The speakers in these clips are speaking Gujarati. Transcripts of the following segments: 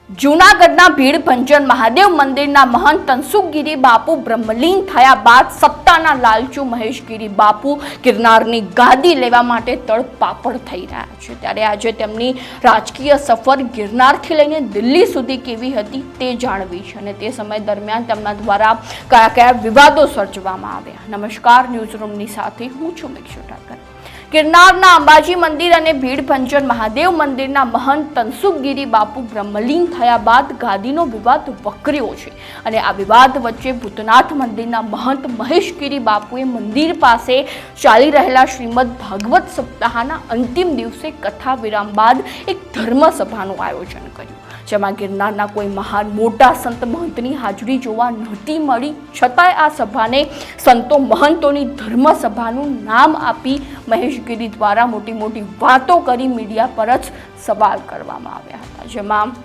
જૂનાગઢના ભીડભંજન મહાદેવ મંદિરના મહંત તનસુખગીરી બાપુ બ્રહ્મલીન થયા બાદ સત્તાના લાલચુ મહેશગીરી બાપુ ગિરનારની ગાદી લેવા માટે તડપાપડ થઈ રહ્યા છે। ત્યારે આજે તેમની રાજકીય સફર ગિરનારથી લઈને દિલ્હી સુધી કેવી હતી તે જાણવી છે અને તે સમય દરમિયાન તેમના દ્વારા કયા કયા વિવાદો સર્જવામાં આવ્યા। નમસ્કાર, ન્યૂઝરૂમની સાથે હું છું મિક્ષુ ઠાકર। ગિરનારના અંબાજી મંદિર અને ભીડભંજન મહાદેવ મંદિરના મહંત તનસુખગીરી બાપુ બ્રહ્મલીન થયા બાદ ગાદીનો વિવાદ વકર્યો છે અને આ વિવાદ વચ્ચે ભૂતનાથ મંદિરના મહંત મહેશગીરી બાપુએ મંદિર પાસે ચાલી રહેલા શ્રીમદ ભાગવત સપ્તાહના અંતિમ દિવસે કથા વિરામ બાદ એક ધર્મસભાનું આયોજન કર્યું, જેમાં ગિરનારના કોઈ મહાન મોટા સંત મહંતની હાજરી જોવા નહોતી મળી, છતાંય આ સભાને સંતો મહંતોની ધર્મસભાનું નામ આપી મહેશગીરી દ્વારા મોટી વાતો કરી મીડિયા પર જ સવાલ કરવામાં આવ્યા હતા। જેમાં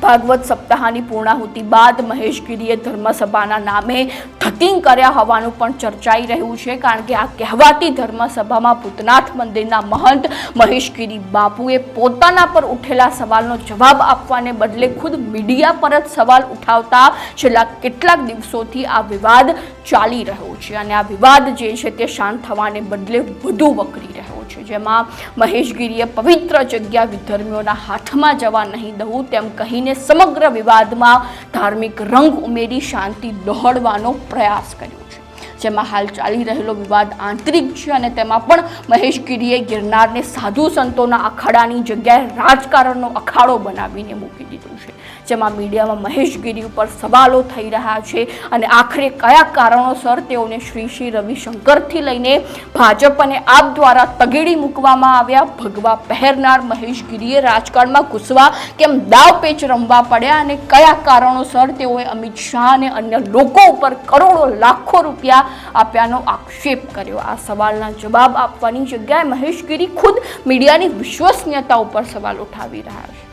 ભાગવત સપ્તાહની પૂર્ણાહુતિ બાદ મહેશગીરીએ ધર્મસભાના નામે ધતિંગ કર્યા હોવાનું પણ ચર્ચાઈ રહ્યું છે, કારણ કે આ કહેવાતી ધર્મસભામાં ભૂતનાથ મંદિરના મહંત મહેશગીરી બાપુએ પોતાના પર ઉઠેલા સવાલનો જવાબ આપવાને બદલે ખુદ મીડિયા પર જ સવાલ ઉઠાવતા છેલ્લા કેટલાક દિવસોથી આ વિવાદ ચાલી રહ્યો છે અને આ વિવાદ જે છે તે શાંત થવાને બદલે વધુ વકરી રહ્યો છે। જેમાં મહેશગીરીએ પવિત્ર જગ્યા વિધર્મીઓના હાથમાં જવા નહીં દઉં તેમ કહીને સમગ્ર વિવાદમાં ધાર્મિક રંગ ઉમેરી શાંતિ દોહડવાનો પ્રયાસ કર્યો છે। જેમાં હાલ ચાલી રહેલો વિવાદ આંતરિક છે અને તેમાં પણ મહેશગીરીએ ગિરનારને સાધુ સંતોના અખાડાની જગ્યાએ રાજકારણનો અખાડો બનાવીને મૂકી દીધું છે, જેમાં મીડિયામાં મહેશગીરી ઉપર સવાલો થઈ રહ્યા છે અને આખરે કયા કારણોસર તેઓને શ્રી રવિશંકરથી લઈને ભાજપ અને આપ દ્વારા તગેડી મૂકવામાં આવ્યા। ભગવા પહેરનાર મહેશગીરીએ રાજકારણમાં ઘૂસવા કેમ દાવ પેચ રમવા પડ્યા અને કયા કારણોસર તેઓએ અમિત શાહ અને અન્ય લોકો ઉપર કરોડો લાખો રૂપિયા આપ્યાનો આક્ષેપ કર્યો। આ સવાલના જવાબ આપવાની જગ્યાએ મહેશગીરી ખુદ મીડિયાની વિશ્વસનીયતા ઉપર સવાલ ઉઠાવી રહ્યા છે।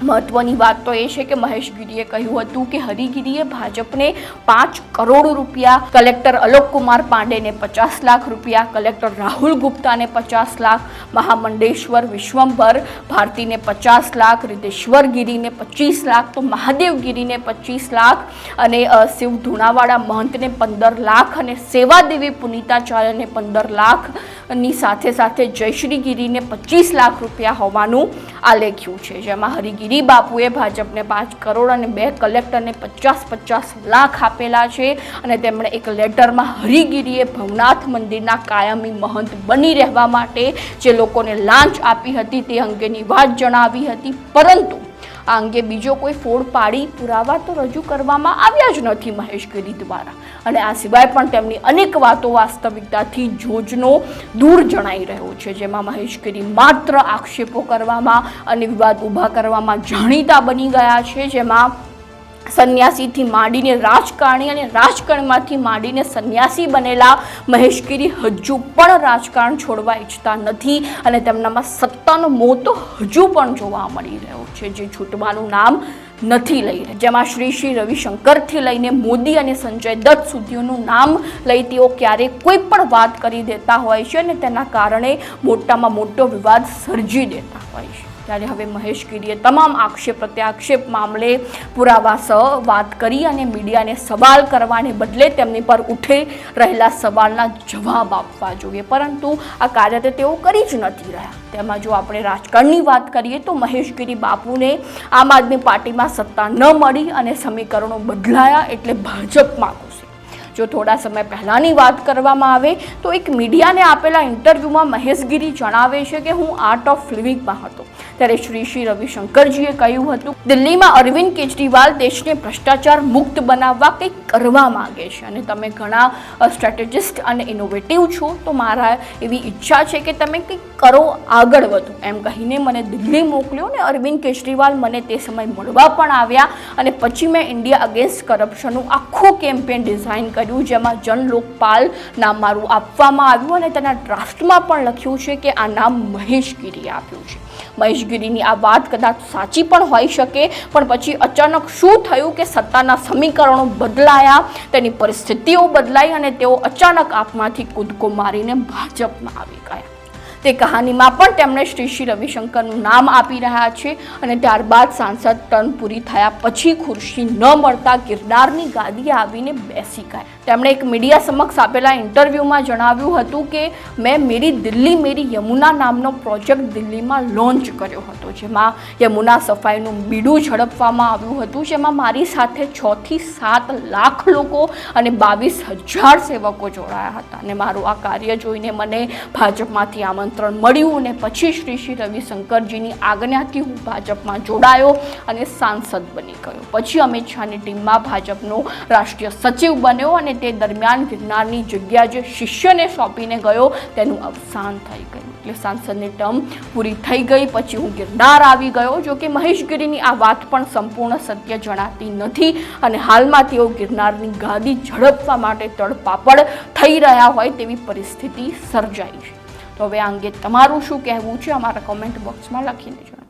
મહત્વની વાત તો એ છે કે મહેશગીરીએ કહ્યું હતું કે હરિગીરીએ ભાજપને 5 કરોડ રૂપિયા, કલેક્ટર અલોક કુમાર પાંડેને 50 લાખ રૂપિયા, કલેક્ટર રાહુલ ગુપ્તાને 50 લાખ, મહામંડેશ્વર વિશ્વંભર ભારતીને 50 લાખ, રિદ્ધેશ્વર ગીરીને 25 લાખ, તો મહાદેવગીરીને 25 લાખ અને શિવ ધુણાવાડા મહંતને 15 લાખ અને સેવાદેવી પુનિતાચાર્યને 15 લાખની સાથે જયશ્રી ગીરીને 25 લાખ રૂપિયા હોવાનું આલેખ્યું છે। જેમાં હરિગીરી બાપુએ ભાજપને 5 કરોડ અને 2 કલેક્ટરને 50 લાખ આપેલા છે અને તેમણે એક લેટરમાં હરિગીરીએ ભવનાથ મંદિરના કાયમી મહંત બની રહેવા માટે જે લોકોને લાંચ આપી હતી તે અંગેની વાત જણાવી હતી, પરંતુ આ અંગે બીજો કોઈ ફોડ પાડી પુરાવા તો રજૂ કરવામાં આવ્યા જ નથી મહેશગીરી દ્વારા અને આ સિવાય પણ તેમની અનેક વાતો વાસ્તવિકતાથી જોજનો દૂર જણાઈ રહ્યો છે। જેમાં મહેશગીરી માત્ર આક્ષેપો કરવામાં અને વિવાદ ઊભા કરવામાં જાણીતા બની ગયા છે। જેમાં સંન્યાસીથી માંડીને રાજકારણી અને રાજકારણમાંથી માંડીને સંન્યાસી બનેલા મહેશગીરી હજુ પણ રાજકારણ છોડવા ઈચ્છતા નથી અને તેમનામાં સત્તાનો મોહ તો હજુ પણ જોવા મળી રહ્યો છે, જે છૂટવાનું નામ નથી લઈ રહ્યા। જેમાં શ્રી રવિશંકરથી લઈને મોદી અને સંજય દત્ત સુધીનું નામ લઈ તેઓ ક્યારેક કોઈ પણ વાત કરી દેતા હોય છે અને તેના કારણે મોટામાં મોટો વિવાદ સર્જી દેતા હોય છે। ત્યારે હવે મહેશગીરીએ તમામ આક્ષેપ પ્રત્યાક્ષેપ મામલે પુરાવા સહ વાત કરી અને મીડિયાને સવાલ કરવાને બદલે તેમની પર ઉઠી રહેલા સવાલના જવાબ આપવા જોઈએ, પરંતુ આ કાર્ય તેઓ કરી જ નથી રહ્યા। તેમાં જો આપણે રાજકારણની વાત કરીએ તો મહેશગીરી બાપુને આમ આદમી પાર્ટીમાં સત્તા ન મળી અને સમીકરણો બદલાયા એટલે ભાજપમાં ઘૂસી। જો થોડા સમય પહેલાંની વાત કરવામાં આવે તો એક મીડિયાને આપેલા ઇન્ટરવ્યૂમાં મહેશગીરી જણાવે છે કે હું આર્ટ ઓફ લિવિંગમાં હતો ત્યારે શ્રી રવિશંકરજીએ કહ્યું હતું દિલ્હીમાં અરવિંદ કેજરીવાલ દેશને ભ્રષ્ટાચાર મુક્ત બનાવવા કંઈક કરવા માંગે છે અને તમે ઘણા સ્ટ્રેટેજિસ્ટ અને ઇનોવેટિવ છો, તો મારા એવી ઈચ્છા છે કે તમે કંઈક કરો, આગળ વધો એમ કહીને મને દિલ્હી મોકલ્યો અને અરવિંદ કેજરીવાલ મને તે સમય મળવા પણ આવ્યા અને પછી મેં ઇન્ડિયા અગેન્સ્ટ કરપ્શનનું આખું કેમ્પેન ડિઝાઇન કર્યું, જેમાં જન લોકપાલ નામ મારું આપવામાં આવ્યું અને તેના ડ્રાફ્ટમાં પણ લખ્યું છે કે આ નામ મહેશગીરીએ આપ્યું છે। મહેશગીરીની આ વાત કદાચ સાચી પણ હોઈ શકે, પણ પછી અચાનક શું થયું કે સત્તાના સમીકરણો બદલાયા, તેની પરિસ્થિતિઓ બદલાઈ અને તેઓ અચાનક આપમાંથી કૂદકો મારીને ભાજપમાં આવી ગયા। તે કહાનીમાં પણ તેમણે શ્રી રવિશંકરનું નામ આપી રહ્યા છે અને ત્યારબાદ સાંસદ ટર્ન પૂરી થયા પછી ખુરશી ન મળતા ગિરનારની ગાદીએ આવીને બેસી ગયા. તેમણે એક મીડિયા સમક્ષ આપેલા ઇન્ટરવ્યૂમાં જણાવ્યું હતું કે મેં મેરી દિલ્હી મેરી યમુના નામનો પ્રોજેક્ટ દિલ્હીમાં લોન્ચ કર્યો હતો, જેમાં યમુના સફાઈનું બીડું ઝડપવામાં આવ્યું હતું, જેમાં મારી સાથે 6 થી 7 લાખ લોકો અને 22,000 સેવકો જોડાયા હતા. અને મારું આ કાર્ય જોઈને મને ભાજપમાંથી આમંત્રણ મળ્યું અને પછી શ્રી રવિશંકરજીની આજ્ઞાથી હું ભાજપમાં જોડાયો અને સાંસદ બની ગયો. પછી અમિત શાહની ટીમમાં ભાજપનો રાષ્ટ્રીય સચિવ બન્યો અને તે દરમિયાન ગિરનારની જગ્યા જે શિષ્યને સોંપીને ગયો તેનું અવસાન થઈ ગયું. એટલે સાંસદની ટર્મ પૂરી થઈ ગઈ પછી હું ગિરનાર આવી ગયો. જો કે મહેશગીરીની આ વાત પણ સંપૂર્ણ સત્ય જણાતી નથી અને હાલમાં તેઓ ગિરનારની ગાદી ઝડપવા માટે તડપાપડ થઈ રહ્યા હોય તેવી પરિસ્થિતિ સર્જાઈ છે. તો હવે આ અંગે તમારું શું કહેવું છે અમારા કોમેન્ટ બોક્સમાં લખી દેજો.